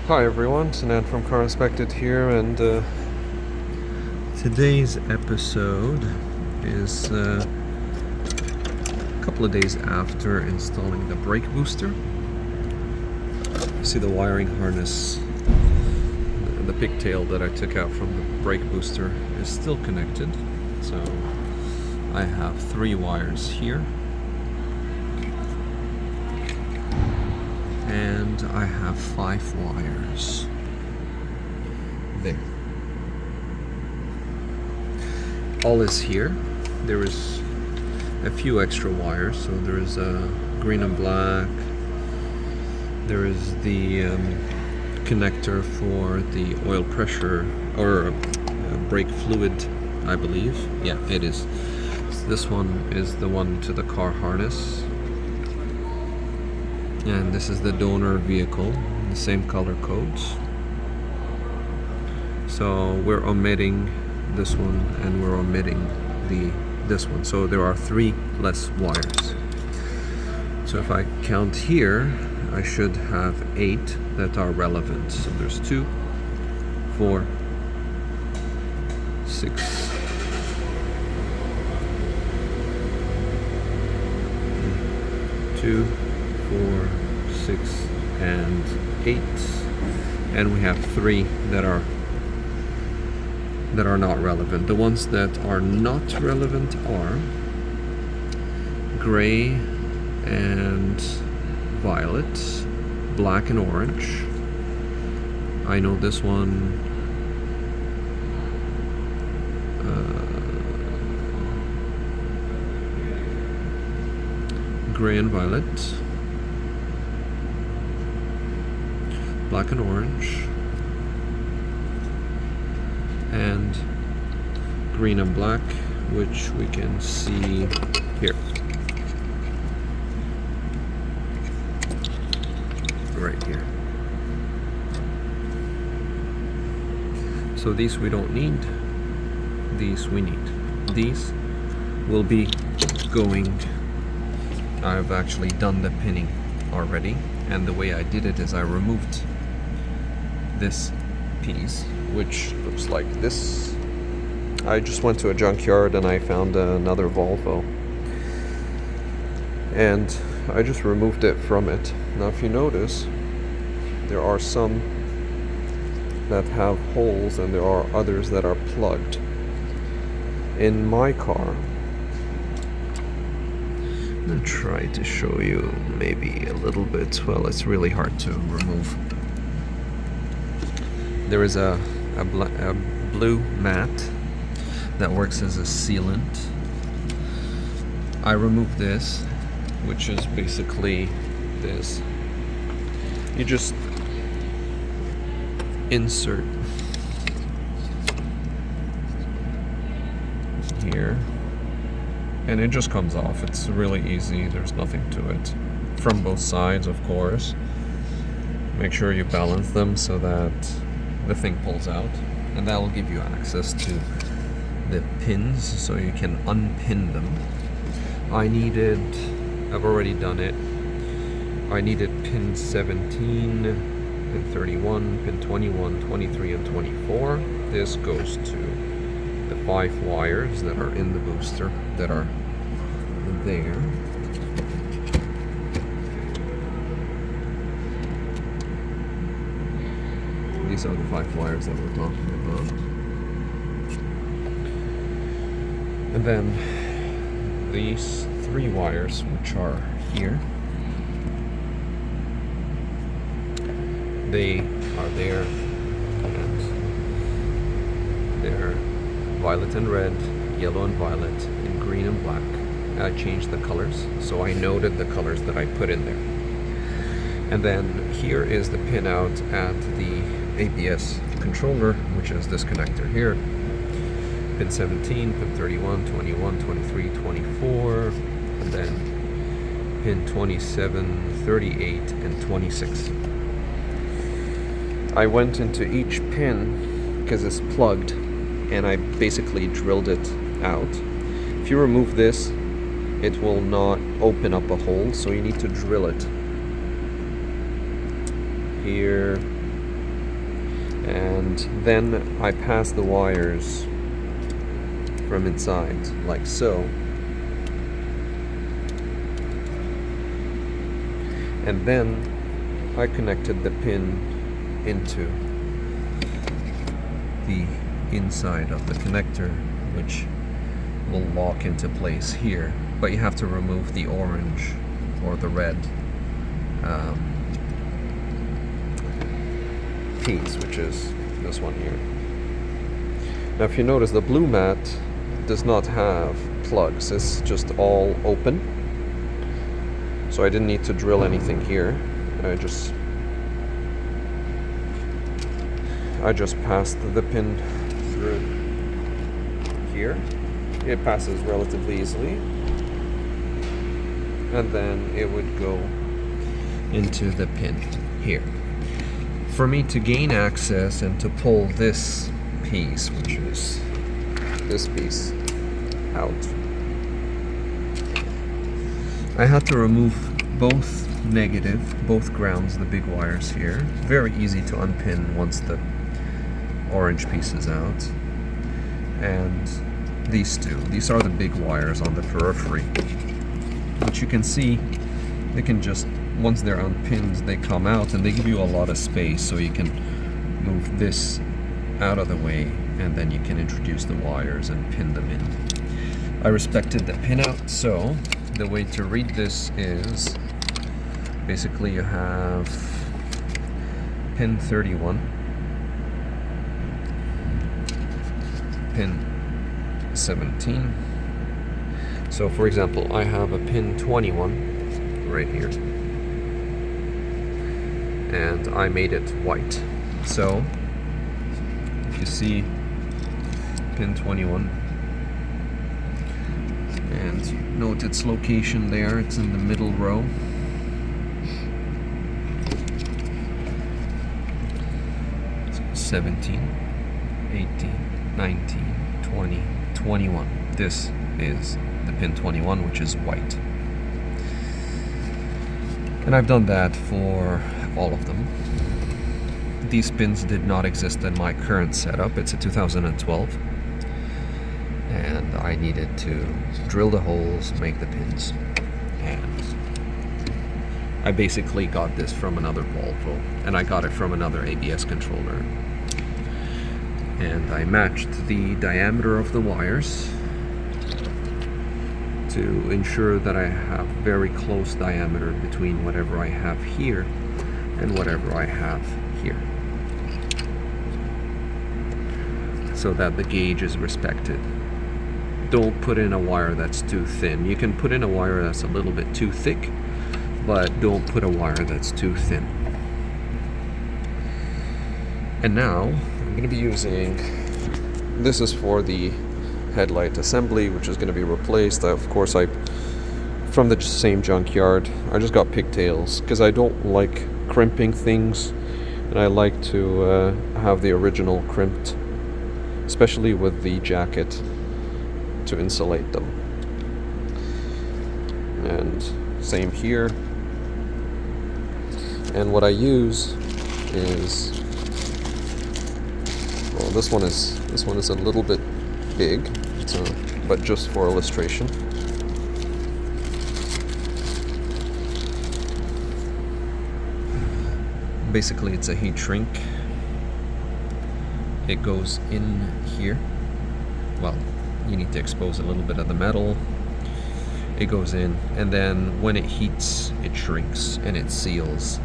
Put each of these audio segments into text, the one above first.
Hi everyone, Sinan from Car Inspected here, and today's episode is a couple of days after installing the brake booster. You see the wiring harness, the pigtail that I took out from the brake booster is still connected. So I have 3 wires here, and I have 5 wires there. All is here. There is a few extra wires, so there is a green and black. There is the connector for the oil pressure or brake fluid, I believe. Yeah, it is. So this one is the one to the car harness. And this is the donor vehicle, the same color codes. So we're omitting this one and we're omitting this one. So there are 3 less wires. So if I count here, I should have 8 that are relevant. So there's 2, 4, 6, 2, 4, 6, and 8, and we have 3 that are not relevant. The ones that are not relevant are gray and violet, black and orange. I know this one, gray and violet, black and orange, and green and black, which we can see here. Right here. So these we don't need, these we need. These will be going. I've actually done the pinning already, and the way I did it is I removed this piece, which looks like this. I just went to a junkyard and I found another Volvo, and I just removed it from it. Now if you notice, there are some that have holes and there are others that are plugged. In my car, I'm going to try to show you maybe a little bit. Well, it's really hard to remove. There is a blue mat that works as a sealant. I removed this, which is basically this. You just insert here, and it just comes off. It's really easy. There's nothing to it. From both sides, of course. Make sure you balance them so that the thing pulls out, and that will give you access to the pins so you can unpin them. I've already done it. I needed pin 17, pin 31, pin 21, 23, and 24. This goes to the 5 wires that are in the booster that are there. These are the 5 wires that we're talking about. And then these 3 wires, which are here, they are there, and they're violet and red, yellow and violet, and green and black. I changed the colors, so I noted the colors that I put in there. And then here is the pin out at the ABS controller, which is this connector here. Pin 17, pin 31, 21, 23, 24, and then pin 27, 38, and 26. I went into each pin because it's plugged, and I basically drilled it out. If you remove this, it will not open up a hole, so you need to drill it here And then I pass the wires from inside, like so. And then I connected the pin into the inside of the connector, which will lock into place here. But you have to remove the orange or the red piece, which is this one here. Now if you notice, the blue mat does not have plugs, it's just all open, so I didn't need to drill anything here. I just passed the pin through here. It passes relatively easily, and then it would go into the pin here. For me to gain access and to pull this piece, which is this piece, out, I had to remove both both grounds, the big wires here. Very easy to unpin once the orange piece is out. And these two, these are the big wires on the periphery, which you can see they can just, once they're unpinned, they come out and they give you a lot of space, so you can move this out of the way and then you can introduce the wires and pin them in. I respected the pin out, so the way to read this is basically you have pin 31, pin 17. So for example, I have a pin 21 right here, and I made it white. So if you see pin 21 and note its location there, it's in the middle row. So 17, 18, 19, 20, 21. This is the pin 21, which is white. And I've done that for all of them. These pins did not exist in my current setup. It's a 2012. And I needed to drill the holes, make the pins. And I basically got this from another Volvo, and I got it from another ABS controller. And I matched the diameter of the wires to ensure that I have very close diameter between whatever I have here and whatever I have here, so that the gauge is respected. Don't put in a wire that's too thin. You can put in a wire that's a little bit too thick, but don't put a wire that's too thin. And now I'm going to be using, this is for the headlight assembly, which is going to be replaced. Of course, from the same junkyard, I just got pigtails because I don't like crimping things, and I like to have the original crimped, especially with the jacket, to insulate them. And same here. And what I use is, well, this one is a little bit big, but just for illustration. Basically, it's a heat shrink. It goes in here. Well, you need to expose a little bit of the metal. It goes in, and then when it heats, it shrinks and it seals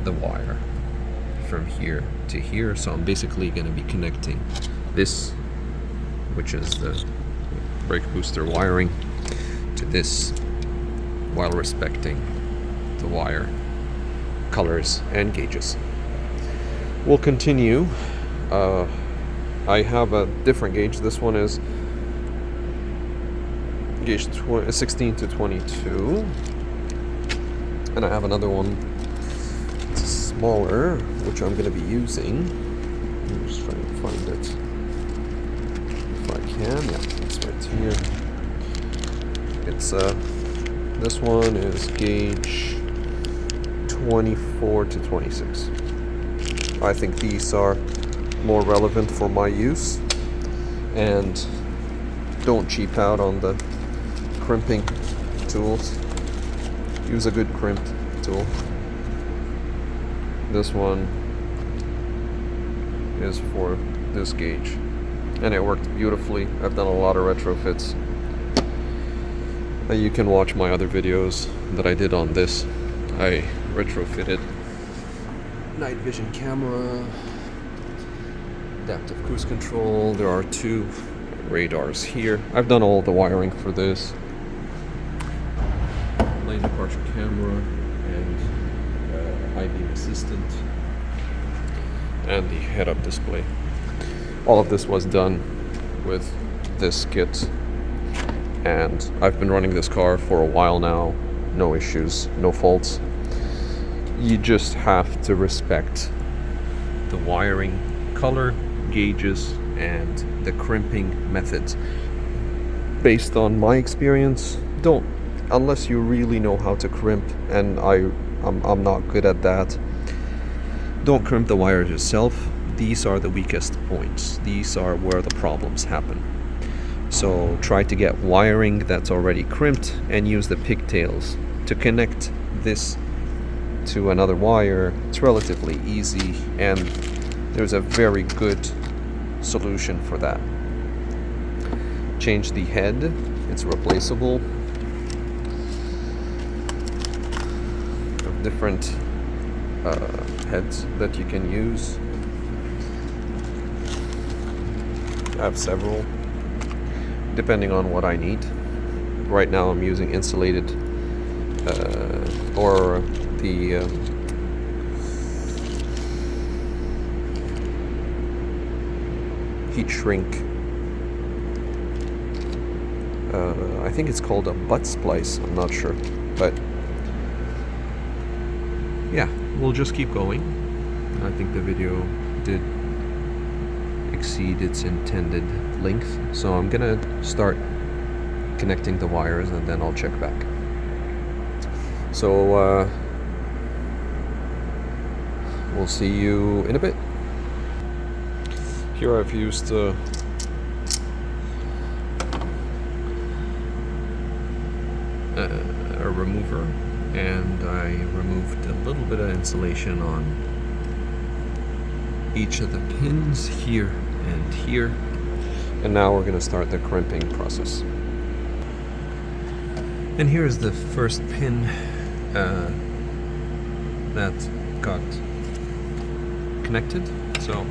the wire from here to here. So I'm basically going to be connecting this, which is the brake booster wiring, to this, while respecting the wire colors and gauges. We'll continue. I have a different gauge. This one is gauge 16 to 22, and I have another one, it's smaller, which I'm going to be using. I'm just trying to find it if I can. Yeah, it's right here. It's this one is gauge 24 to 26. I think these are more relevant for my use, and don't cheap out on the crimping tools. Use a good crimp tool. This one is for this gauge, and it worked beautifully. I've done a lot of retrofits. You can watch my other videos that I did on this. I retrofitted night vision camera, adaptive cruise control. There are 2 radars here. I've done all the wiring for this. Lane departure camera and high beam assistant and the head-up display. All of this was done with this kit, and I've been running this car for a while now. No issues, no faults. You just have to respect the wiring, color, gauges, and the crimping methods. Based on my experience, don't, unless you really know how to crimp, and I'm not good at that, don't crimp the wires yourself. These are the weakest points. These are where the problems happen. So try to get wiring that's already crimped and use the pigtails to connect this to another wire. It's relatively easy, and there's a very good solution for that. Change the head, it's replaceable. Different heads that you can use. I have several, depending on what I need. Right now I'm using insulated or the heat shrink. I think it's called a butt splice, I'm not sure, but yeah, we'll just keep going. I think the video did exceed its intended length, so I'm gonna start connecting the wires and then I'll check back. So we'll see you in a bit. Here I've used a remover, and I removed a little bit of insulation on each of the pins here and here, and now we're going to start the crimping process. And here's the first pin that got connected. So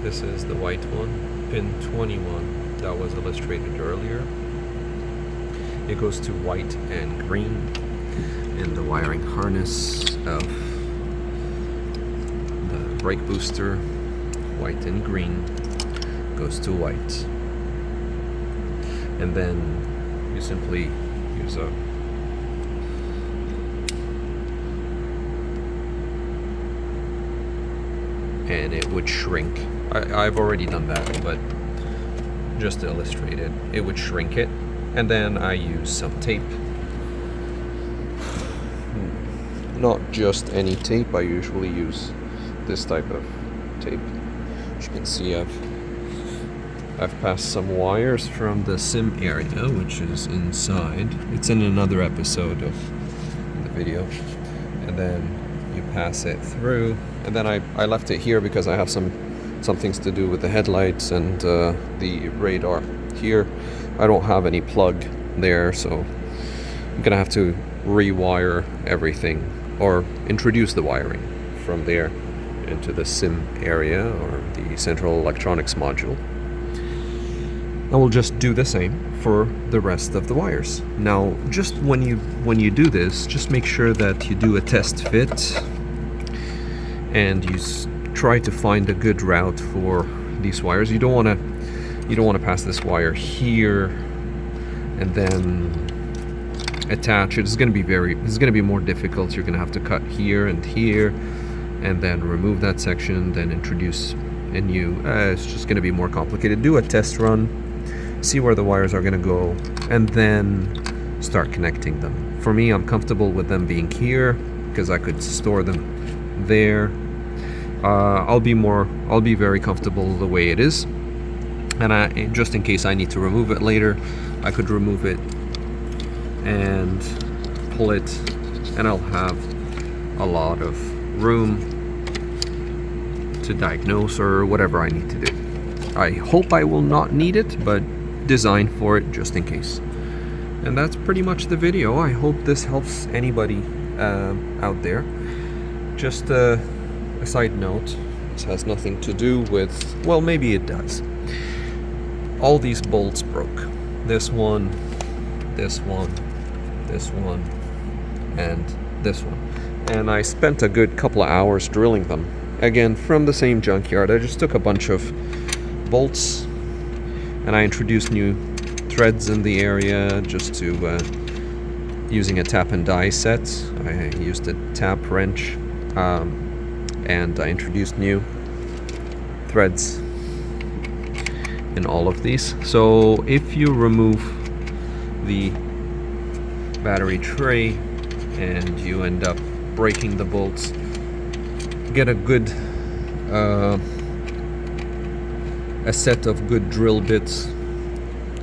this is the white one, pin 21, that was illustrated earlier. It goes to white and green, and the wiring harness of the brake booster, white and green, goes to white. And then you simply use a and it would shrink. I've already done that, but just to illustrate it, it would shrink it. And then I use some tape. Not just any tape, I usually use this type of tape. As you can see, I've passed some wires from the sim area, which is inside. It's in another episode of the video. And then you pass it through. And then I left it here because I have some things to do with the headlights and the radar here. I don't have any plug there, so I'm gonna have to rewire everything or introduce the wiring from there into the sim area or the central electronics module. I will just do the same for the rest of the wires. Now, just when you do this, just make sure that you do a test fit and you try to find a good route for these wires. You don't want to pass this wire here and then attach it. It's going to be more difficult. You're going to have to cut here and here and then remove that section, then introduce a new. It's just going to be more complicated. Do a test run, see where the wires are going to go, and then start connecting them. For me, I'm comfortable with them being here because I could store them there I'll be very comfortable the way it is. And just in case I need to remove it later, I could remove it and pull it, and I'll have a lot of room to diagnose or whatever I need to do. I hope I will not need it, but design for it just in case. And that's pretty much the video. I hope this helps anybody out there. Just a side note, this has nothing to do with, well, maybe it does. All these bolts broke. This one, this one, this one, and this one. And I spent a good couple of hours drilling them. Again, from the same junkyard. I just took a bunch of bolts and I introduced new threads in the area just to using a tap and die set. I used a tap wrench and I introduced new threads in all of these. So if you remove the battery tray and you end up breaking the bolts, get a good a set of good drill bits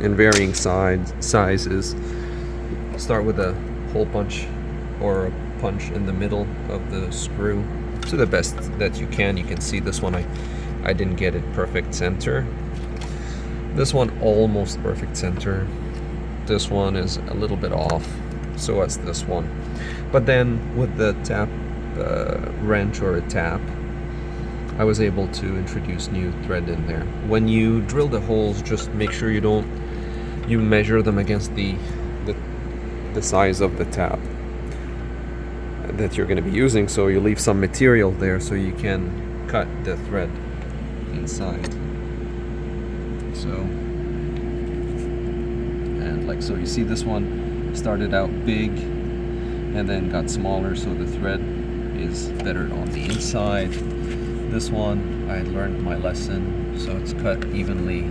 in varying sizes. Start with a hole punch or a punch in the middle of the screw to the best that you can. You can see this one I didn't get it perfect center. This one almost perfect center. This one is a little bit off, so as this one. But then with the tap wrench or a tap, I was able to introduce new thread in there. When you drill the holes, just make sure you measure them against the size of the tap that you're going to be using, so you leave some material there so you can cut the thread inside. So, and like so, you see this one started out big and then got smaller, so the thread is better on the inside. This one, I learned my lesson, so it's cut evenly